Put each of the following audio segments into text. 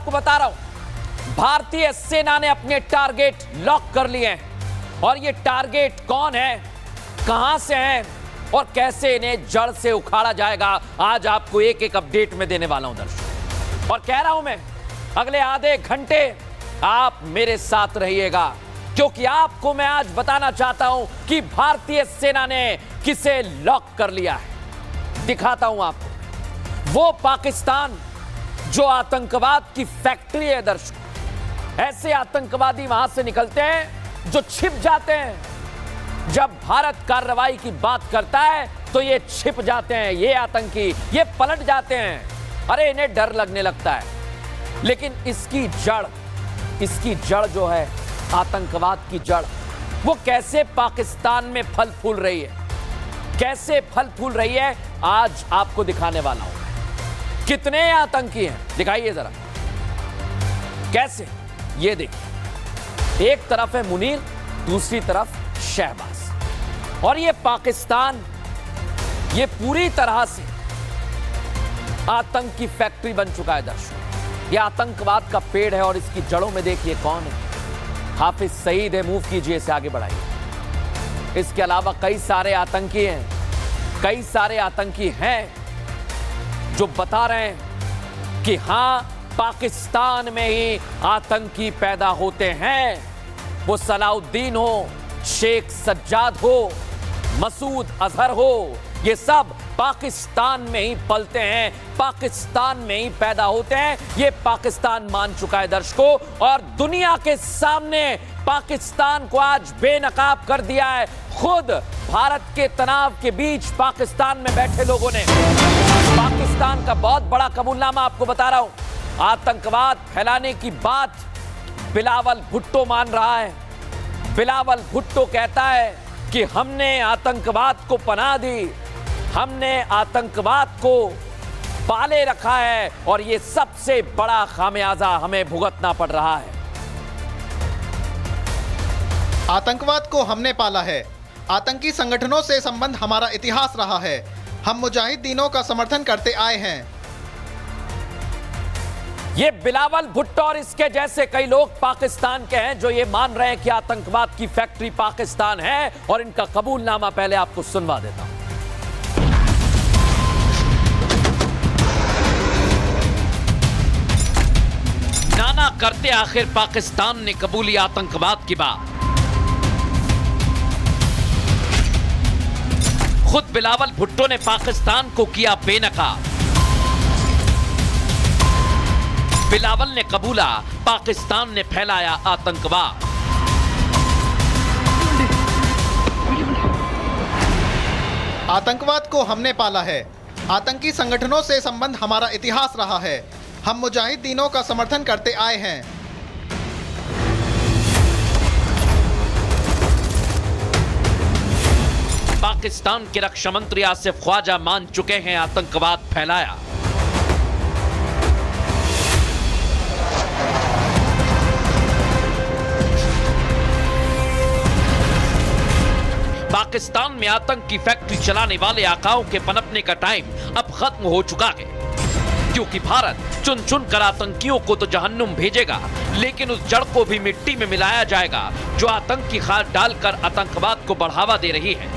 आपको बता रहा हूं, भारतीय सेना ने अपने टारगेट लॉक कर लिए हैं और ये टारगेट कौन है, कहां से हैं और कैसे इन्हें जड़ से उखाड़ा जाएगा, आज आपको एक एक अपडेट में देने वाला हूं दर्शकों। और कह रहा हूं मैं, अगले आधे घंटे आप मेरे साथ रहिएगा, क्योंकि आपको मैं आज बताना चाहता हूं कि भारतीय सेना ने किसे लॉक कर लिया है। दिखाता हूं आपको वो पाकिस्तान जो आतंकवाद की फैक्ट्री है दर्शकों। ऐसे आतंकवादी वहां से निकलते हैं जो छिप जाते हैं। जब भारत कार्रवाई की बात करता है तो ये छिप जाते हैं, ये आतंकी ये पलट जाते हैं। अरे इन्हें डर लगने लगता है। लेकिन इसकी जड़ जो है, आतंकवाद की जड़, वो कैसे पाकिस्तान में फल फूल रही है, कैसे फल फूल रही है, आज आपको दिखाने वाला हूं। कितने आतंकी हैं दिखाइए जरा, कैसे, ये देखिए, एक तरफ है मुनीर, दूसरी तरफ शहबाज। और ये पाकिस्तान ये पूरी तरह से आतंक की फैक्ट्री बन चुका है दर्शकों। ये आतंकवाद का पेड़ है और इसकी जड़ों में देखिए कौन है, हाफिज सईद है। मूव कीजिए, इसे आगे बढ़ाइए। इसके अलावा कई सारे आतंकी हैं, कई सारे आतंकी हैं जो बता रहे हैं कि हां, पाकिस्तान में ही आतंकी पैदा होते हैं। वो सलाउद्दीन हो, शेख सज्जाद हो, मसूद अजहर हो, ये सब पाकिस्तान में ही पलते हैं, पाकिस्तान में ही पैदा होते हैं। ये पाकिस्तान मान चुका है दर्शकों, और दुनिया के सामने पाकिस्तान को आज बेनकाब कर दिया है। खुद भारत के तनाव के बीच पाकिस्तान में बैठे लोगों ने पाकिस्तान का बहुत बड़ा कबूलनामा आपको बता रहा हूं। आतंकवाद फैलाने की बात बिलावल भुट्टो मान रहा है। बिलावल भुट्टो कहता है कि हमने आतंकवाद को पनाह दी, हमने आतंकवाद को पाले रखा है और ये सबसे बड़ा खामियाजा हमें भुगतना पड़ रहा है। आतंकवाद को हमने पाला है। आतंकी संगठनों से संबंध हमारा इतिहास रहा है। हम मुजाहिदीनों का समर्थन करते आए हैं। ये बिलावल भुट्टो और इसके जैसे कई लोग पाकिस्तान के हैं जो ये मान रहे हैं कि आतंकवाद की फैक्ट्री पाकिस्तान है, और इनका कबूलनामा पहले आपको सुनवा देता हूं। नाना करते आखिर पाकिस्तान ने कबूली आतंकवाद की बात। खुद बिलावल भुट्टो ने पाकिस्तान को किया बेनकाब। बिलावल ने कबूला, पाकिस्तान ने फैलाया आतंकवाद। आतंकवाद को हमने पाला है। आतंकी संगठनों से संबंध हमारा इतिहास रहा है। हम मुजाहिदीनों का समर्थन करते आए हैं। पाकिस्तान के रक्षा मंत्री आसिफ ख्वाजा मान चुके हैं आतंकवाद फैलाया। पाकिस्तान में आतंक की फैक्ट्री चलाने वाले आकाओं के पनपने का टाइम अब खत्म हो चुका है, क्योंकि भारत चुन चुन कर आतंकियों को तो जहन्नुम भेजेगा, लेकिन उस जड़ को भी मिट्टी में मिलाया जाएगा जो आतंक की खाद डालकर आतंकवाद को बढ़ावा दे रही है।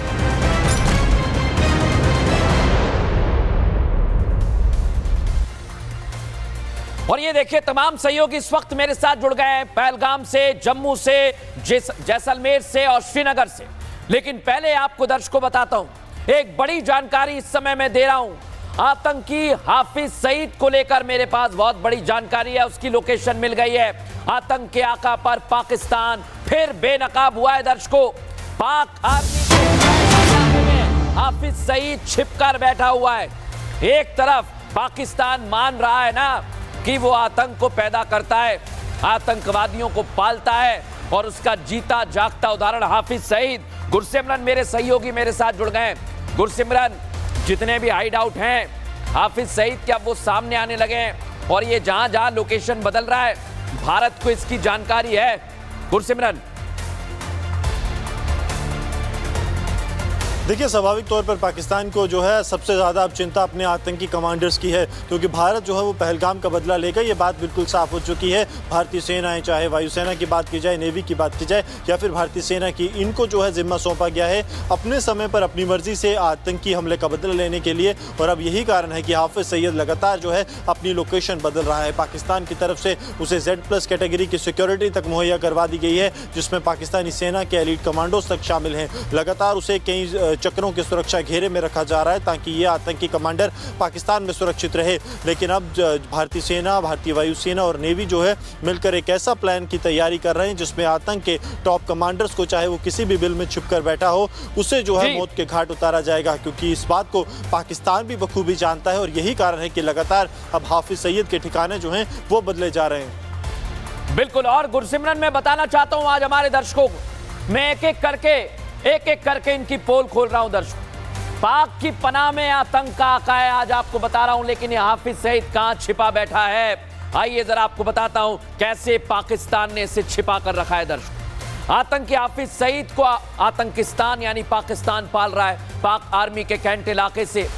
और ये देखिए, तमाम सहयोगी इस वक्त मेरे साथ जुड़ गए हैं, पहलगाम से, जम्मू से, जैसलमेर से और श्रीनगर से। लेकिन पहले आपको दर्शकों बताता हूं, एक बड़ी जानकारी इस समय मैं दे रहा हूं। आतंकी हाफिज सईद को लेकर मेरे पास बहुत बड़ी जानकारी है, उसकी लोकेशन मिल गई है। आतंक के आका पर पाकिस्तान फिर बेनकाब हुआ है दर्शकों। पाक आर्मी के हाफिज सईद छिपकर बैठा हुआ है। एक तरफ पाकिस्तान मान रहा है ना कि वो आतंक को पैदा करता है, आतंकवादियों को पालता है, और उसका जीता जागता उदाहरण हाफिज सईद। गुरसिमरन मेरे सहयोगी मेरे साथ जुड़ गए। गुरसिमरन, जितने भी हाइड आउट हैं हाफिज सईद के, अब वो सामने आने लगे हैं, और ये जहां जहां लोकेशन बदल रहा है भारत को इसकी जानकारी है। गुरसिमरन, देखिए, स्वाभाविक तौर पर पाकिस्तान को जो है सबसे ज़्यादा अब चिंता अपने आतंकी कमांडर्स की है, क्योंकि भारत जो है वो पहलगाम का बदला लेगा, ये बात बिल्कुल साफ हो चुकी है। भारतीय सेनाएं, चाहे वायुसेना की बात की जाए, नेवी की बात की जाए या फिर भारतीय सेना की, इनको जो है जिम्मा सौंपा गया है अपने समय पर अपनी मर्जी से आतंकी हमले का बदला लेने के लिए। और अब यही कारण है कि हाफिज सईद लगातार जो है अपनी लोकेशन बदल रहा है। पाकिस्तान की तरफ से उसे Z+ कैटेगरी की सिक्योरिटी तक मुहैया करवा दी गई है, जिसमें पाकिस्तानी सेना के एलीट कमांडोज तक शामिल हैं। लगातार उसे कई चक्रों के सुरक्षा घेरे में रखा जा रहा है ताकि ये आतंकी कमांडर पाकिस्तान में सुरक्षित रहे। लेकिन अब भारतीय सेना, भारतीय वायुसेना और नेवी जो है मिलकर एक ऐसा प्लान की तैयारी कर रहे हैं जिसमें आतंक के टॉप कमांडर्स को, चाहे वो किसी भी बिल में छिपकर बैठा हो, उसे जो है मौत के घाट उतारा जाएगा। क्योंकि इस बात को पाकिस्तान भी बखूबी जानता है और यही कारण है कि लगातार अब हाफिज सईद के ठिकाने जो हैं वो बदले जा रहे हैं। बिल्कुल। और गुरसिमरन, मैं बताना चाहता हूं आज हमारे दर्शकों को, मैं एक एक करके इनकी पोल खोल रहा हूं दर्शकों। पाक की पनाह में आतंक का आका है, आज आपको बता रहा हूं, लेकिन ये हाफिज सईद कहां छिपा बैठा है, आइए जरा आपको बताता हूं कैसे पाकिस्तान ने इसे छिपा कर रखा है दर्शकों। आतंकी हाफिज सईद को आतंकिस्तान यानी पाकिस्तान पाल रहा है। पाक आर्मी के कैंट इलाके से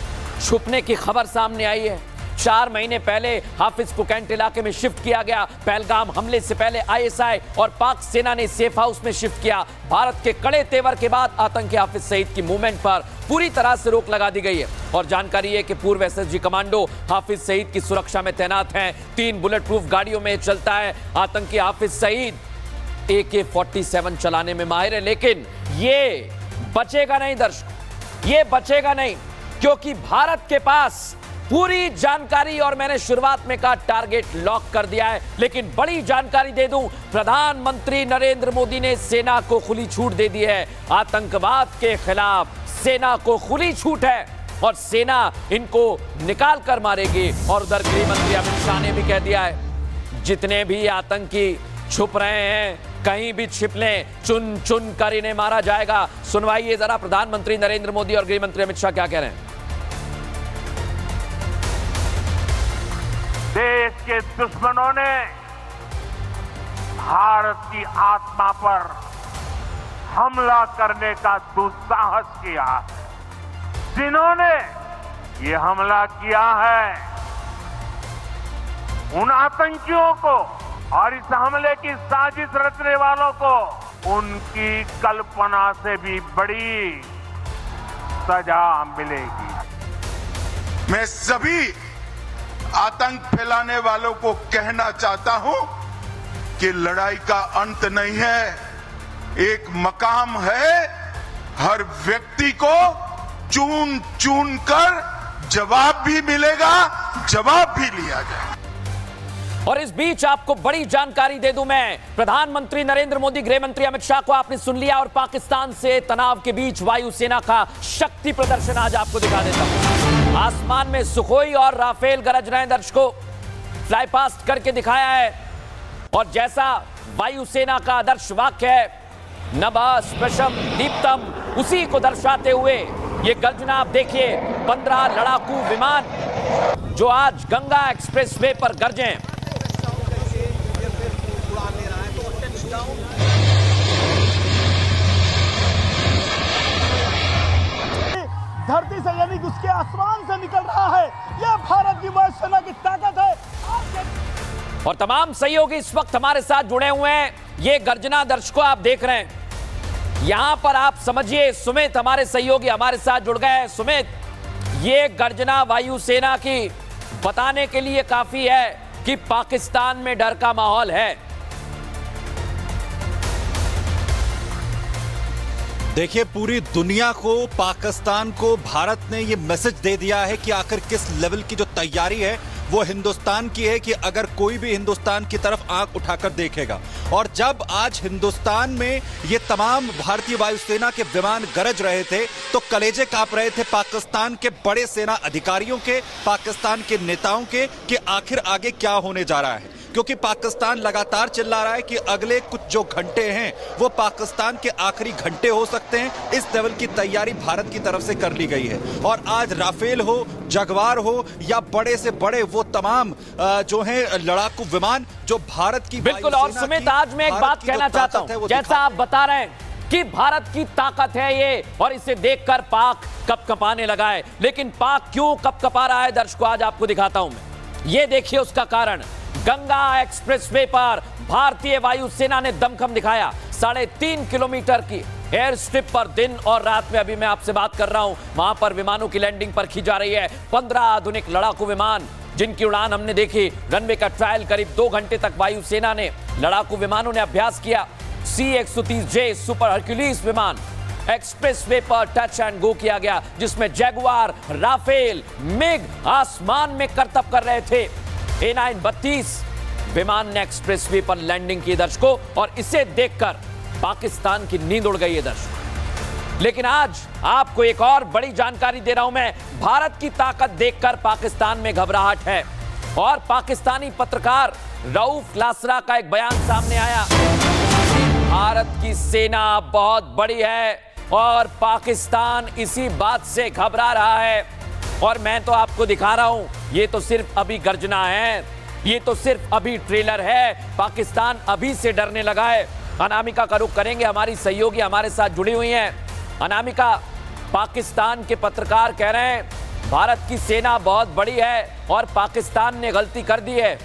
छुपने की खबर सामने आई है। 4 महीने पहले हाफिज को कैंट इलाके में शिफ्ट किया गया। पहलगाम हमले से पहले ISI और पाक सेना ने सेफ हाउस में शिफ्ट किया। भारत के कड़े तेवर के बाद आतंकी हाफिज सईद की मूवमेंट पर पूरी तरह से रोक लगा दी गई है। और जानकारी है कि पूर्व SSG कमांडो हाफिज सईद की सुरक्षा में तैनात हैं। 3 बुलेट प्रूफ गाड़ियों में चलता है। आतंकी हाफिज सईद AK-47 चलाने में माहिर है, लेकिन ये बचेगा नहीं दर्शकों, ये बचेगा नहीं, क्योंकि भारत के पास पूरी जानकारी, और मैंने शुरुआत में कहा टारगेट लॉक कर दिया है। लेकिन बड़ी जानकारी दे दूं, प्रधानमंत्री नरेंद्र मोदी ने सेना को खुली छूट दे दी है। आतंकवाद के खिलाफ सेना को खुली छूट है और सेना इनको निकाल कर मारेगी। और उधर गृह मंत्री अमित शाह ने भी कह दिया है, जितने भी आतंकी छुप रहे हैं कहीं भी छिप लें, चुन चुन कर इन्हें मारा जाएगा। सुनवाइए जरा प्रधानमंत्री नरेंद्र मोदी और गृह मंत्री अमित शाह क्या कह रहे हैं। देश के दुश्मनों ने भारत की आत्मा पर हमला करने का दुस्साहस किया है। जिन्होंने ये हमला किया है, उन आतंकियों को और इस हमले की साजिश रचने वालों को उनकी कल्पना से भी बड़ी सजा मिलेगी। मैं सभी आतंक फैलाने वालों को कहना चाहता हूं कि लड़ाई का अंत नहीं है, एक मकाम है। हर व्यक्ति को चुन चुन कर जवाब भी मिलेगा, जवाब भी लिया जाएगा। और इस बीच आपको बड़ी जानकारी दे दूं मैं, प्रधानमंत्री नरेंद्र मोदी, गृह मंत्री अमित शाह को आपने सुन लिया, और पाकिस्तान से तनाव के बीच वायुसेना का शक्ति प्रदर्शन आज आपको दिखा देता हूं। आसमान में सुखोई और राफेल गरज रहे हैं दर्शकों, फ्लाई पास्ट करके दिखाया है। और जैसा वायुसेना का आदर्श वाक्य है, नभः स्पृशम दीप्तम, उसी को दर्शाते हुए ये गर्जना आप देखिए। 15 लड़ाकू विमान जो आज गंगा एक्सप्रेसवे पर गरजे हैं। धरती से यानी कि उसके आसमान से निकल रहा है। यह भारत की वायुसेना की ताकत है। और तमाम सहयोगी इस वक्त हमारे साथ जुड़े हुए हैं। ये गर्जना दर्शकों आप देख रहे हैं, यहां पर आप समझिए, सुमित हमारे सहयोगी हमारे साथ जुड़ गए हैं। सुमित, ये गर्जना वायुसेना की बताने के लिए काफी है कि पाकिस्तान में डर का माहौल है। देखिए, पूरी दुनिया को, पाकिस्तान को भारत ने ये मैसेज दे दिया है कि आखिर किस लेवल की जो तैयारी है वो हिंदुस्तान की है, कि अगर कोई भी हिंदुस्तान की तरफ आंख उठाकर देखेगा। और जब आज हिंदुस्तान में ये तमाम भारतीय वायुसेना के विमान गरज रहे थे तो कलेजे कांप रहे थे पाकिस्तान के बड़े सेना अधिकारियों के, पाकिस्तान के नेताओं के, कि आखिर आगे क्या होने जा रहा है। क्योंकि पाकिस्तान लगातार चिल्ला रहा है कि अगले कुछ जो घंटे हैं वो पाकिस्तान के आखिरी घंटे हो सकते हैं। इस लेवल की तैयारी भारत की तरफ से कर ली गई है। और आज राफेल हो, जगवार हो या बड़े से बड़े वो तमाम जो हैं लड़ाकू विमान जो भारत की, बिल्कुल। और सुमित, आज मैं एक बात कहना चाहता हूं, जैसा आप बता रहे हैं कि भारत की ताकत है ये, और इसे देखकर पाक कपकपाने लगा है। लेकिन पाक क्यों कपकपा रहा है दर्शकों, आज आपको दिखाता हूं मैं। ये देखिए उसका कारण। गंगा एक्सप्रेसवे पर भारतीय वायुसेना ने दमखम दिखाया। 3.5 किलोमीटर की एयर स्ट्रिप पर दिन और रात में अभी मैं आपसे बात कर रहा हूं, वहां पर विमानों की लैंडिंग पर की जा रही है। 15 आधुनिक लड़ाकू विमान जिनकी उड़ान हमने देखी। रनवे का ट्रायल करीब 2 घंटे तक वायुसेना ने, लड़ाकू विमानों ने अभ्यास किया। C-130J सुपर हरक्यूलिस विमान एक्सप्रेसवे पर टच एंड गो किया गया, जिसमें जैगुआर, राफेल, मिग आसमान में करतब कर रहे थे। A932 विमान ने एक्सप्रेसवे पर लैंडिंग की दर्शकों, और इसे देखकर पाकिस्तान की नींद उड़ गई है दर्शकों। लेकिन आज आपको एक और बड़ी जानकारी दे रहा हूं मैं। भारत की ताकत देखकर पाकिस्तान में घबराहट है, और पाकिस्तानी पत्रकार रऊफ लासरा का एक बयान सामने आया। भारत की सेना बहुत बड़ी है और पाकिस्तान इसी बात से घबरा रहा है। और मैं तो आपको दिखा रहा हूं, ये तो सिर्फ अभी गर्जना है, ये तो सिर्फ अभी ट्रेलर है। पाकिस्तान अभी से डरने लगा है। अनामिका का रुख करेंगे, हमारी सहयोगी हमारे साथ जुड़ी हुई हैं। अनामिका, पाकिस्तान के पत्रकार कह रहे हैं भारत की सेना बहुत बड़ी है और पाकिस्तान ने गलती कर दी है।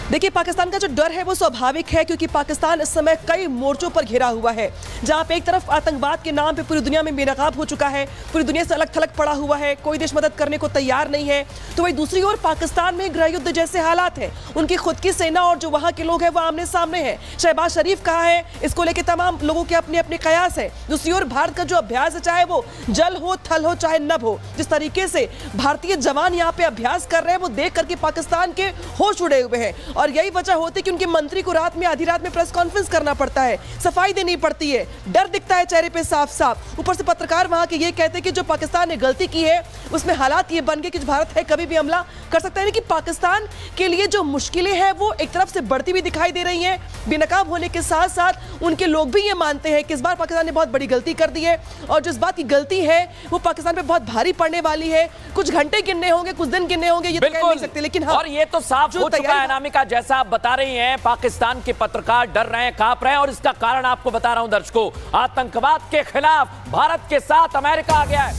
देखिए, पाकिस्तान का जो डर है वो स्वाभाविक है, क्योंकि पाकिस्तान इस समय कई मोर्चों पर घिरा हुआ है। जहां पे एक तरफ आतंकवाद के नाम पे पूरी दुनिया में बेनकाब हो चुका है, पूरी दुनिया से अलग थलग पड़ा हुआ है, कोई देश मदद करने को तैयार नहीं है। तो वही दूसरी ओर पाकिस्तान में गृह युद्ध जैसे हालात हैं। उनकी खुद की सेना और जो वहां के लोग हैं वो आमने सामने हैं। शहबाज शरीफ कहा है, इसको लेकर तमाम लोगों के अपने अपने कयास है। दूसरी ओर भारत का जो अभ्यास है, चाहे वो जल हो, थल हो, चाहे नभ हो, जिस तरीके से भारतीय जवान यहाँ पे अभ्यास कर रहे हैं वो देख करके पाकिस्तान के होश उड़े हुए हैं। और यही वजह होती है कि उनके मंत्री को रात में, आधी रात में प्रेस कॉन्फ्रेंस करना पड़ता है, सफाई देनी पड़ती है, डर दिखता है चेहरे पे साफ साफ। ऊपर से पत्रकार वहां के ये कहते हैं कि जो पाकिस्तान ने गलती की है उसमें हालात ये बन गए कि भारत है कभी भी हमला कर सकता है। कि पाकिस्तान के लिए जो मुश्किलें हैं वो एक तरफ से बढ़ती हुई दिखाई दे रही हैं। बेनकाब होने के साथ साथ उनके लोग भी ये मानते हैं कि इस बार पाकिस्तान ने बहुत बड़ी गलती कर दी है, और जो इस बात की गलती है वो पाकिस्तान पे बहुत भारी पड़ने वाली है। कुछ घंटे गिनने होंगे, कुछ दिन गिनने होंगे, ये तो कह नहीं सकते। लेकिन हाँ, और ये तो साफ हो चुका है अनामिका, जैसा आप बता रही हैं, पाकिस्तान के पत्रकार डर रहे हैं, कांप रहे हैं। और इसका कारण आपको बता रहा हूं दर्शकों, आतंकवाद के खिलाफ भारत के साथ अमेरिका आ गया है।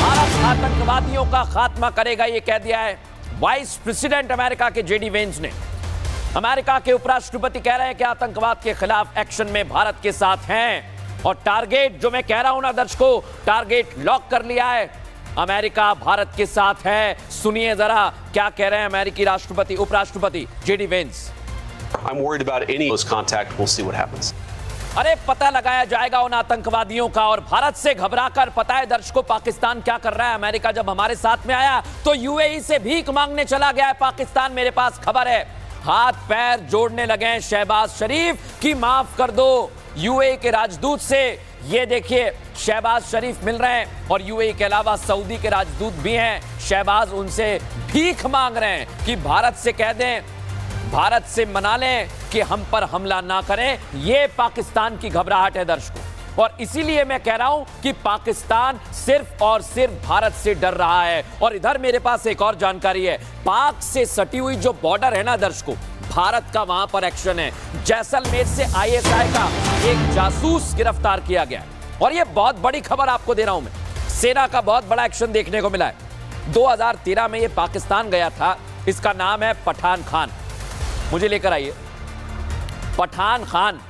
भारत आतंकवादियों का खात्मा करेगा, ये कह दिया है वाइस प्रेसिडेंट अमेरिका के जेडी वेंस ने। अमेरिका के उपराष्ट्रपति कह रहे हैं कि आतंकवाद के खिलाफ एक्शन में भारत के साथ हैं। और टारगेट जो मैं कह रहा हूं ना दर्शकों, टारगेट लॉक कर लिया है। अमेरिका भारत के साथ है। सुनिए जरा क्या कह रहे हैं अमेरिकी राष्ट्रपति, उपराष्ट्रपति JD Vance. I'm worried about any close contact. We'll see what happens. अरे पता लगाया जाएगा उन आतंकवादियों का। और भारत से घबराकर, पता है दर्शकों पाकिस्तान क्या कर रहा है? अमेरिका जब हमारे साथ में आया तो यूएई से भीख मांगने चला गया है पाकिस्तान। मेरे पास खबर है, हाथ पैर जोड़ने लगे हैं शहबाज शरीफ कि माफ कर दो यूएई के राजदूत से। ये देखिए शहबाज शरीफ मिल रहे हैं, और यूएई के अलावा सऊदी के राजदूत भी हैं। शहबाज उनसे भीख मांग रहे हैं कि भारत से कह दें, भारत से मना लें कि हम पर हमला ना करें। ये पाकिस्तान की घबराहट है दर्शकों, और इसीलिए मैं कह रहा हूं कि पाकिस्तान सिर्फ और सिर्फ भारत से डर रहा है। और इधर मेरे पास एक और जानकारी है, पाक से सटी हुई जो बॉर्डर है ना दर्शकों, भारत का वहां पर एक्शन है। जैसलमेर से आईएसआई का एक जासूस गिरफ्तार किया गया है। और यह बहुत बड़ी खबर आपको दे रहा हूं मैं, सेना का बहुत बड़ा एक्शन देखने को मिला है। 2013 में यह पाकिस्तान गया था। इसका नाम है पठान खान। मुझे लेकर आइए पठान खान।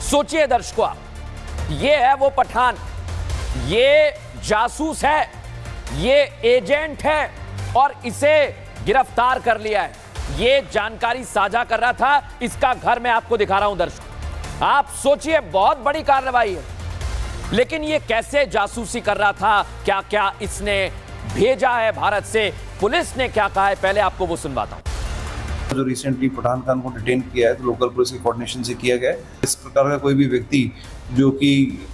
सोचिए दर्शकों आप, ये है वो पठान, ये जासूस है, ये एजेंट है, और इसे गिरफ्तार कर लिया है। ये जानकारी साझा कर रहा था, इसका घर मैं आपको दिखा रहा हूं दर्शकों। आप सोचिए, बहुत बड़ी कार्रवाई है। लेकिन ये कैसे जासूसी कर रहा था, क्या क्या इसने भेजा है भारत से, पुलिस ने क्या कहा है, पहले आपको वो सुनवाता हूं। जो रिसेंटली पठान खान को डिटेन किया है तो लोकल पुलिस के कोऑर्डिनेशन से किया गया है। इस प्रकार का कोई भी व्यक्ति जो कि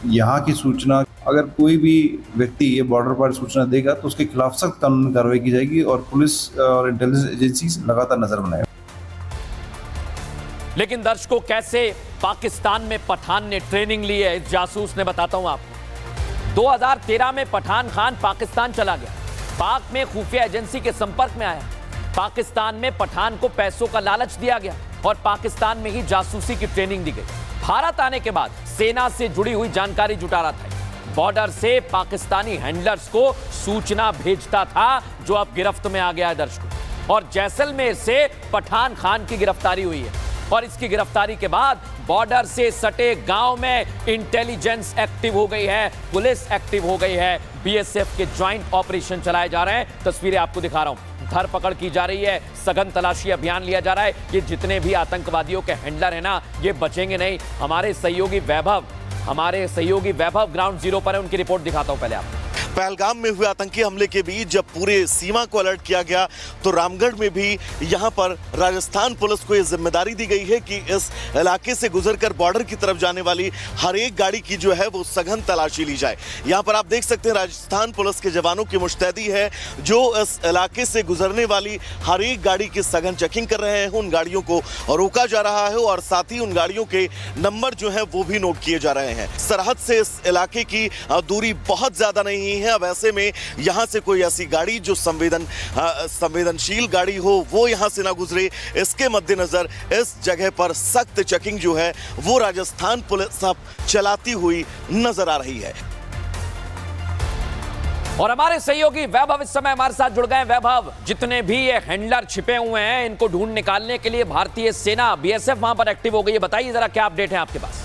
यहाँ की सूचना, अगर कोई भी व्यक्ति ये बॉर्डर पर सूचना देगा तो उसके खिलाफ सख्त कानूनी कार्रवाई की जाएगी, और पुलिस और इंटेलिजेंस एजेंसी लगातार नजर बनाए। लेकिन दर्शकों, कैसे पाकिस्तान में पठान ने ट्रेनिंग ली है, इस जासूस ने, बताता हूं आपको। 2013 में पठान खान पाकिस्तान चला गया, पाक में खुफिया एजेंसी के संपर्क में आया, पाकिस्तान में पठान को पैसों का लालच दिया गया और पाकिस्तान में ही जासूसी की ट्रेनिंग दी गई। भारत आने के बाद सेना से जुड़ी हुई जानकारी जुटा रहा था। बॉर्डर से पाकिस्तानी हैंडलर्स को सूचना भेजता था, जो अब गिरफ्त में आ गया है दर्शकों। और जैसलमेर से पठान खान की गिरफ्तारी हुई है और इसकी गिरफ्तारी के बाद बॉर्डर से सटे गांव में इंटेलिजेंस एक्टिव हो गई है, पुलिस एक्टिव हो गई है, बीएसएफ के ज्वाइंट ऑपरेशन चलाए जा रहे हैं। तस्वीरें आपको दिखा रहा हूं, धरपकड़ की जा रही है, सघन तलाशी अभियान लिया जा रहा है। ये जितने भी आतंकवादियों के हैंडलर हैं ना, ये बचेंगे नहीं। हमारे सहयोगी वैभव ग्राउंड जीरो पर है, उनकी रिपोर्ट दिखाता हूं पहले आपको। पहलगाम में हुए आतंकी हमले के बीच जब पूरे सीमा को अलर्ट किया गया तो रामगढ़ में भी यहां पर राजस्थान पुलिस को यह जिम्मेदारी दी गई है कि इस इलाके से गुजरकर बॉर्डर की तरफ जाने वाली हर एक गाड़ी की जो है वो सघन तलाशी ली जाए। यहां पर आप देख सकते हैं राजस्थान पुलिस के जवानों की मुस्तैदी है, जो इस इलाके से गुजरने वाली हर एक गाड़ी की सघन चेकिंग कर रहे हैं। उन गाड़ियों को रोका जा रहा है और साथ ही उन गाड़ियों के नंबर जो है वो भी नोट किए जा रहे हैं। सरहद से इस इलाके की दूरी बहुत ज्यादा नहीं है। अब ऐसे में यहां से कोई ऐसी गाड़ी जो संवेदनशील गाड़ी हो वो यहां से ना गुजरे, इसके मद्देनजर इस जगह पर सख्त चेकिंग जो है वो राजस्थान पुलिस अब चलाती हुई नजर आ रही है। और हमारे सहयोगी वैभव इस समय हमारे साथ जुड़ गए। वैभव, जितने भी ये हैंडलर छिपे हुए हैं इनको ढूंढ निकालने के लिए भारतीय सेना बीएसएफ वहां पर एक्टिव हो गई है, बताइए जरा क्या अपडेट है आपके पास?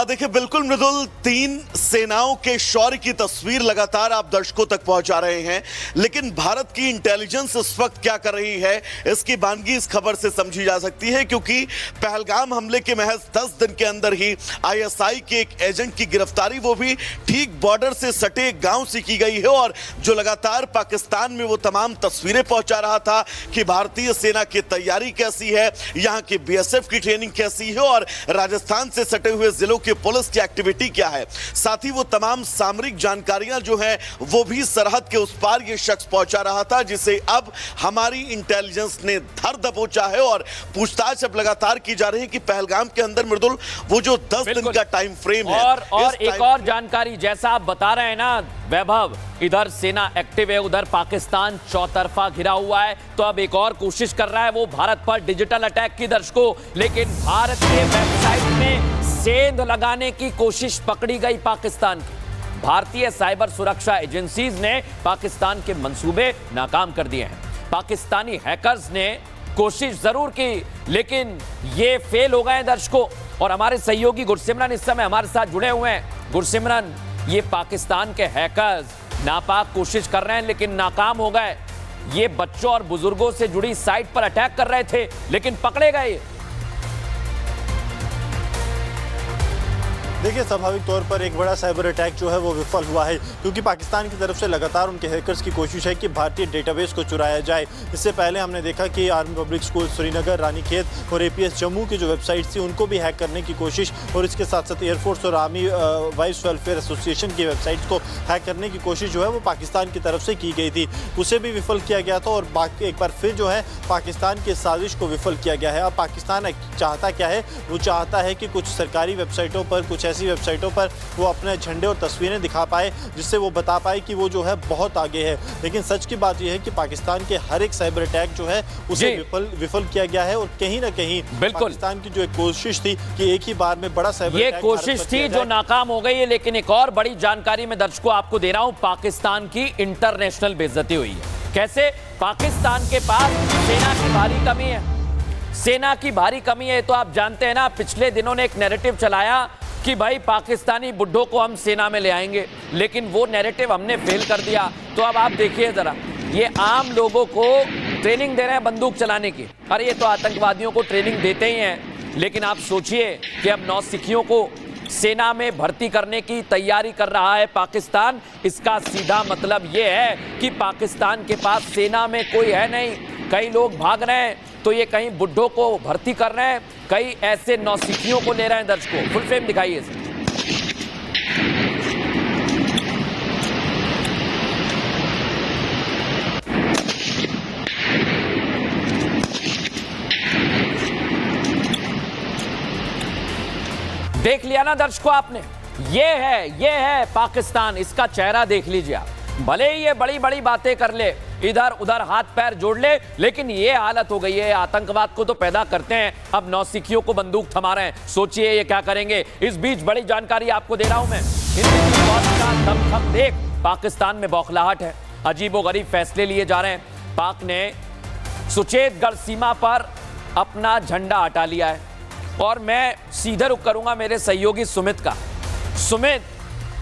देखिए बिल्कुल मृदुल, तीन सेनाओं के शौर्य की तस्वीर लगातार आप दर्शकों तक पहुंचा रहे हैं, लेकिन भारत की इंटेलिजेंस इस वक्त क्या कर रही है इसकी बानगी इस खबर से समझी जा सकती है, क्योंकि पहलगाम हमले के महज 10 दिन के अंदर ही आईएसआई के एक एजेंट की गिरफ्तारी, वो भी ठीक बॉर्डर से सटे गांव से की गई है। और जो लगातार पाकिस्तान में वो तमाम तस्वीरें पहुंचा रहा था कि भारतीय सेना की तैयारी कैसी है, यहां की बीएसएफ की ट्रेनिंग कैसी है और राजस्थान से सटे हुए की पुलिस की एक्टिविटी क्या है, साथ ही वो तमाम सामरिक जानकारियां जो हैं वो भी सरहद के उस पार ये शख्स पहुंचा रहा था, जिसे अब हमारी इंटेलिजेंस ने धर दबोचा है और पूछताछ अब लगातार की जा रही है कि पहलगाम के अंदर मृदुल वो जो 10 दिन का टाइम फ्रेम है। और एक और जानकारी, जैसा आप बता रहे हैं ना वैभव, इधर सेना एक्टिव है, उधर पाकिस्तान चौतरफा घिरा हुआ है, तो अब एक और कोशिश कर रहा है वो भारत पर डिजिटल अटैक की दर्शकों। लेकिन भारत के वेबसाइट में सेंध लगाने की कोशिश पकड़ी गई पाकिस्तान की। भारतीय साइबर सुरक्षा एजेंसीज ने पाकिस्तान के मंसूबे नाकाम कर दिए हैं। पाकिस्तानी हैकर्स ने कोशिश जरूर की, लेकिन ये फेल हो गए दर्शकों। और हमारे सहयोगी गुरसिमरन इस समय हमारे साथ जुड़े हुए हैं। गुरसिमरन, ये पाकिस्तान के हैकर्स नापाक कोशिश कर रहे हैं लेकिन नाकाम हो गए। ये बच्चों और बुजुर्गों से जुड़ी साइट पर अटैक कर रहे थे लेकिन पकड़े गए। देखिए, स्वाभाविक तौर पर एक बड़ा साइबर अटैक जो है वो विफल हुआ है, क्योंकि पाकिस्तान की तरफ से लगातार उनके हैकर्स की कोशिश है कि भारतीय डेटाबेस को चुराया जाए। इससे पहले हमने देखा कि army public school Srinagar, Ranikhet और एपीएस जम्मू की जो वेबसाइट थी उनको भी हैक करने की कोशिश, और इसके साथ साथ एयरफोर्स और आर्मी वाइस वेलफेयर एसोसिएशन की वेबसाइट्स को हैक करने की कोशिश जो है वो पाकिस्तान की तरफ से की गई थी, उसे भी विफल किया गया था। और एक बार फिर जो है पाकिस्तान की साजिश को विफल किया गया है। अब पाकिस्तान चाहता क्या है, वो चाहता है कि कुछ सरकारी वेबसाइटों पर, कुछ ऐसी वेबसाइटों पर वो अपने झंडे और तस्वीरें दिखा पाए, जिससे वो बता पाए कि वो जो है बहुत आगे है। लेकिन सच की बात यह है कि पाकिस्तान के हर एक साइबर अटैक जो है उसे विफल किया गया है। और कहीं ना कहीं पाकिस्तान की जो एक कोशिश थी कि एक ही बार में बड़ा साइबर ये कोशिश थी जो नाकाम हो गई है। लेकिन एक और बड़ी जानकारी मैं दर्शकों आपको दे रहा हूं, पाकिस्तान की इंटरनेशनल बेइज्जती हुई है। कैसे? पाकिस्तान के पास सेना की भारी कमी है। सेना की भारी कमी है तो आप जानते हैं ना, पिछले दिनों ने एक नैरेटिव चलाया कि भाई पाकिस्तानी बुड्ढों को हम सेना में ले आएंगे, लेकिन वो नैरेटिव हमने फेल कर दिया। तो अब आप देखिए जरा, ये आम लोगों को ट्रेनिंग दे रहे हैं बंदूक चलाने की। अरे ये तो आतंकवादियों को ट्रेनिंग देते ही हैं, लेकिन आप सोचिए कि अब नौसिखियों को सेना में भर्ती करने की तैयारी कर रहा है पाकिस्तान। इसका सीधा मतलब ये है कि पाकिस्तान के पास सेना में कोई है नहीं, कई लोग भाग रहे हैं, तो ये कहीं बुड्ढों को भर्ती कर रहे हैं, कई ऐसे नौसिखियों को ले रहे हैं। दर्शकों फुल फ्रेम दिखाइए इसे। देख लिया ना दर्शकों आपने, ये है पाकिस्तान। इसका चेहरा देख लीजिए आप। भले ही ये बड़ी बड़ी बातें कर ले, इधर उधर हाथ पैर जोड़ ले, लेकिन ये हालत हो गई है। आतंकवाद को तो पैदा करते हैं, अब नौसिखियों को बंदूक थमा रहे हैं। सोचिए ये क्या करेंगे। इस बीच बड़ी जानकारी आपको दे रहा हूं मैं। हिंदी की फौज का दमखम देख पाकिस्तान में बौखलाहट है। अजीबोगरीब फैसले लिए जा रहे हैं। पाक ने सुचेतगढ़ सीमा पर अपना झंडा हटा लिया है और मैं सीधे रुख करूंगा मेरे सहयोगी सुमित का। सुमित,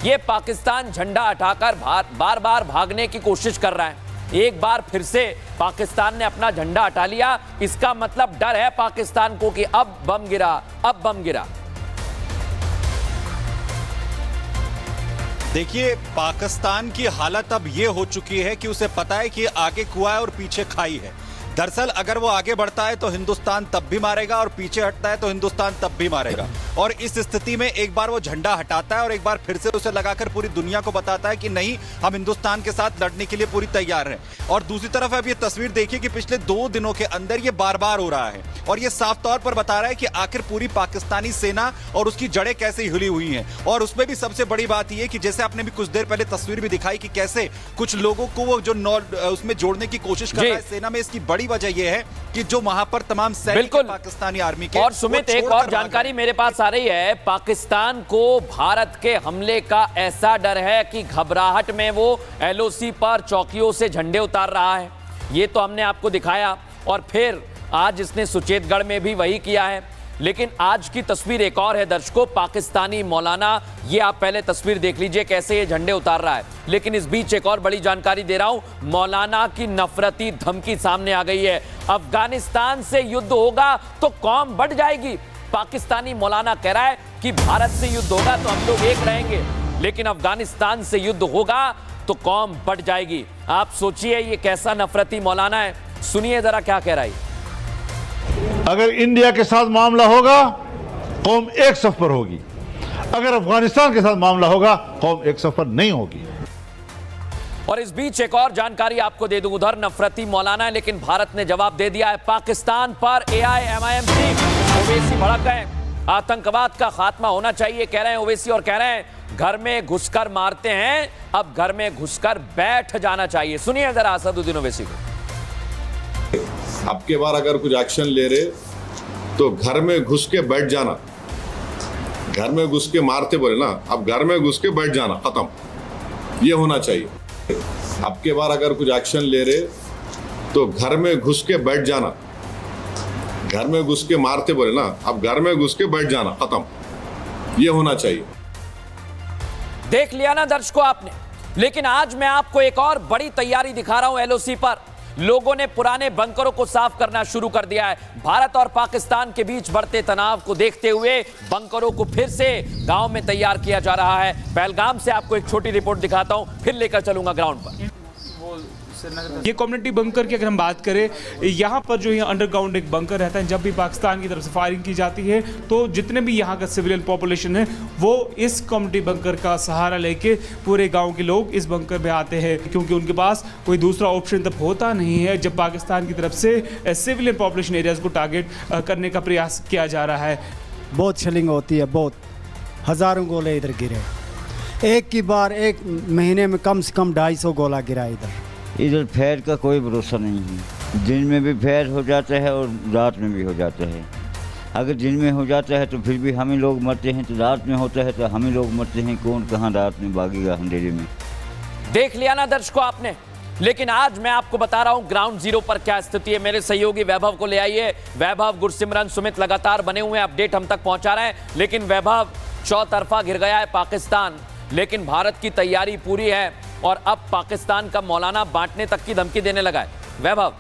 ये पाकिस्तान झंडा हटाकर बार बार भागने की कोशिश कर रहा है। एक बार फिर से पाकिस्तान ने अपना झंडा हटा लिया, इसका मतलब डर है पाकिस्तान को कि अब बम गिरा, अब बम गिरा। देखिए, पाकिस्तान की हालत अब यह हो चुकी है कि उसे पता है कि आगे कुआं है और पीछे खाई है। दरअसल अगर वो आगे बढ़ता है तो हिंदुस्तान तब भी मारेगा और पीछे हटता है तो हिंदुस्तान तब भी मारेगा। और इस स्थिति में एक बार वो झंडा हटाता है और एक बार फिर से उसे लगाकर पूरी दुनिया को बताता है कि नहीं, हम हिंदुस्तान के साथ लड़ने के लिए पूरी तैयार हैं। और दूसरी तरफ अब ये तस्वीर देखिए कि पिछले 2 दिनों के अंदर ये बार बार हो रहा है और ये साफ तौर पर बता रहा है कि आखिर पूरी पाकिस्तानी सेना और उसकी जड़ें कैसे हिली हुई हैं। और उसमें भी सबसे बड़ी बात यह कि जैसे आपने भी कुछ देर पहले तस्वीर भी दिखाई कि कैसे कुछ लोगों को वो जो उसमें जोड़ने की कोशिश कर रहा है सेना में। इसकी बड़ी वजह यह है कि जो वहां पर तमाम सैनिक पाकिस्तानी आर्मी के। और सुमित, एक और जानकारी मेरे पास आ रही है। पाकिस्तान को भारत के हमले का ऐसा डर है कि घबराहट में वो एलओसी पर चौकियों से झंडे उतार रहा है। ये तो हमने आपको दिखाया और फिर आज इसने सुचेतगढ़ में भी वही किया है। लेकिन आज की तस्वीर एक और है दर्शकों। पाकिस्तानी मौलाना, ये आप पहले तस्वीर देख लीजिए कैसे ये झंडे उतार रहा है। लेकिन इस बीच एक और बड़ी जानकारी दे रहा हूं। मौलाना की नफरती धमकी सामने आ गई है। अफगानिस्तान से युद्ध होगा तो कौम बढ़ जाएगी। पाकिस्तानी मौलाना कह रहा है कि भारत से युद्ध होगा तो हम लोग एक रहेंगे, लेकिन अफगानिस्तान से युद्ध होगा तो कौम बढ़ जाएगी। आप सोचिए ये कैसा नफरती मौलाना है। सुनिए जरा क्या कह रहा है। अगर इंडिया के साथ मामला होगा कौम एक सफ पर होगी, अगर अफगानिस्तान के साथ मामला होगा कौम एक सफ पर नहीं होगी। और इस बीच एक और जानकारी आपको दे दूं। उधर नफरती मौलाना है लेकिन भारत ने जवाब दे दिया है पाकिस्तान पर। AIMIM चीफ ओवैसी भड़क गए। आतंकवाद का खात्मा होना चाहिए कह रहे हैं ओवैसी और कह रहे हैं घर में घुसकर मारते हैं, अब घर में घुसकर बैठ जाना चाहिए। सुनिए जरा असदुद्दीन ओवैसी को। अब के बार अगर कुछ एक्शन ले रहे तो घर में घुस के बैठ जाना, घर में घुस के मारते बोले ना, अब घर में घुस के बैठ जाना, खत्म, ये होना चाहिए। अब के बार अगर कुछ एक्शन ले रहे तो घर में घुस के बैठ जाना, घर में घुस के मारते बोले ना, अब घर में घुस के बैठ जाना, खत्म, ये होना चाहिए। देख लिया ना दर्शकों आपने। लेकिन आज मैं आपको एक और बड़ी तैयारी दिखा रहा हूं। LOC पर लोगों ने पुराने बंकरों को साफ करना शुरू कर दिया है। भारत और पाकिस्तान के बीच बढ़ते तनाव को देखते हुए बंकरों को फिर से गांव में तैयार किया जा रहा है। पहलगाम से आपको एक छोटी रिपोर्ट दिखाता हूं, फिर लेकर चलूंगा ग्राउंड पर। ये कम्युनिटी बंकर की अगर हम बात करें, यहाँ पर जो यहाँ अंडरग्राउंड एक बंकर रहता है, जब भी पाकिस्तान की तरफ से फायरिंग की जाती है तो जितने भी यहाँ का सिविलियन पॉपुलेशन है वो इस कम्युनिटी बंकर का सहारा लेके पूरे गांव के लोग इस बंकर में आते हैं, क्योंकि उनके पास कोई दूसरा ऑप्शन तब होता नहीं है जब पाकिस्तान की तरफ से सिविलियन पॉपुलेशन एरियाज को टारगेट करने का प्रयास किया जा रहा है। बहुत शेलिंग होती है, बहुत हज़ारों गोले इधर गिरे। एक की बार एक महीने में कम से कम 250 गोला गिरा इधर फैर का कोई भरोसा नहीं है। दिन में भी फैर हो जाता है और रात में भी हो जाता है। अगर दिन में हो जाता है तो फिर भी हम ही लोग मरते हैं, तो रात में होता है तो हम ही लोग मरते हैं। कौन कहाँ रात में भागेगा अंधेरे में। देख लिया ना दर्शकों आपने। लेकिन आज मैं आपको बता रहा हूं ग्राउंड जीरो पर क्या स्थिति है। मेरे सहयोगी वैभव को ले आइए। वैभव, गुरसिमरन, सुमित लगातार बने हुए हैं, अपडेट हम तक पहुंचा रहे हैं। लेकिन वैभव, चौतरफा घिर गया है पाकिस्तान, लेकिन भारत की तैयारी पूरी है और अब पाकिस्तान का मौलाना बांटने तक की धमकी देने लगा है। वैभव,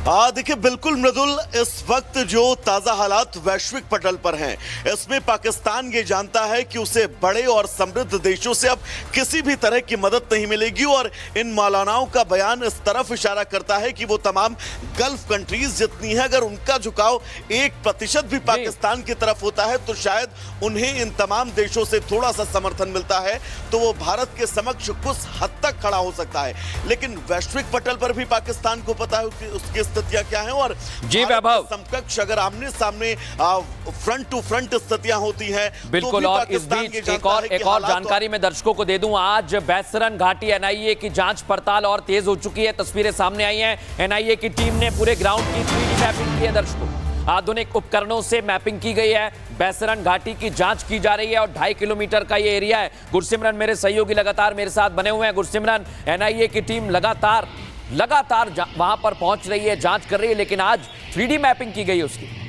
देखिए बिल्कुल मृदुल, इस वक्त जो ताजा हालात वैश्विक पटल पर हैं, इसमें पाकिस्तान ये जानता है कि उसे बड़े और समृद्ध देशों से अब किसी भी तरह की मदद नहीं मिलेगी। और इन मौलानाओं का बयान इस तरफ इशारा करता है कि वो तमाम गल्फ कंट्रीज जितनी है, अगर उनका झुकाव 1% भी पाकिस्तान की तरफ होता है तो शायद उन्हें इन तमाम देशों से थोड़ा सा समर्थन मिलता है तो वो भारत के समक्ष कुछ हद तक खड़ा हो सकता है। लेकिन वैश्विक पटल पर भी पाकिस्तान को पता है कि उसकी स्थितियां क्या हैं और जी वैभव, समकक्ष अगर आमने सामने फ्रंट टू फ्रंट स्थितियां होती हैं बिल्कुल। और इस बीच एक और जानकारी मैं दर्शकों को दे दूं, आज बैसरन घाटी एनआईए की जांच पड़ताल और तेज हो चुकी है। तस्वीरें सामने आई हैं, एनआईए की टीम ने पूरे ग्राउंड की 3D मैपिंग की है दर्शकों, आधुनिक उपकरणों से मैपिंग की गई है। बैसरन घाटी की जांच की जा रही है और 2.5 किलोमीटर का ये एरिया है। गुरसिमरन मेरे सहयोगी लगातार मेरे साथ बने हुए हैं। गुरसिमरन, एनआईए की टीम लगातार वहां पर पहुंच रही है, जांच कर रही है, लेकिन आज 3D मैपिंग की गई है उसकी।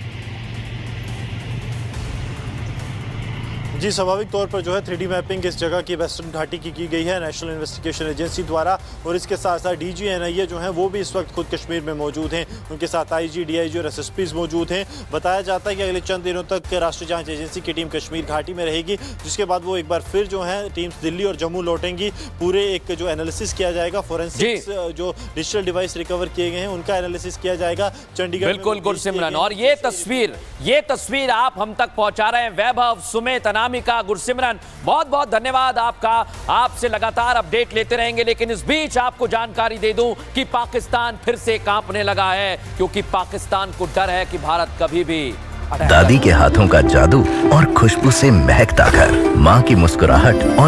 जी, स्वाभाविक तौर पर जो है 3D मैपिंग इस जगह की वेस्टर्न घाटी की गई है नेशनल इन्वेस्टिगेशन एजेंसी द्वारा, और इसके साथ साथ डीजी एनआईए जो हैं वो भी इस वक्त खुद कश्मीर में मौजूद हैं। उनके साथ आईजी, डीआईजी और एसएसपीज मौजूद हैं। बताया जाता है कि अगले चंद दिनों तक राष्ट्रीय जांच एजेंसी की टीम कश्मीर घाटी में रहेगी, जिसके बाद वो एक बार फिर जो है टीम्स दिल्ली और जम्मू लौटेंगी। पूरे एक जो एनालिसिस किया जाएगा, फोरेंसिक्स जो डिजिटल डिवाइस रिकवर किए गए हैं उनका एनालिसिस किया जाएगा चंडीगढ़। बिल्कुल गुरसिमरन, और ये तस्वीर आप हम तक पहुंचा रहे हैं वैभव, सुमित, अनामिका, गुरसिमरन, बहुत बहुत धन्यवाद आपका। आपसे लगातार अपडेट लेते रहेंगे, लेकिन इस बीच आपको जानकारी दे दूं कि पाकिस्तान फिर से कांपने लगा है, क्योंकि पाकिस्तान को डर है कि भारत कभी भी दादी के हाथों का जादू और खुशबू से महकता घर, माँ की मुस्कुराहट और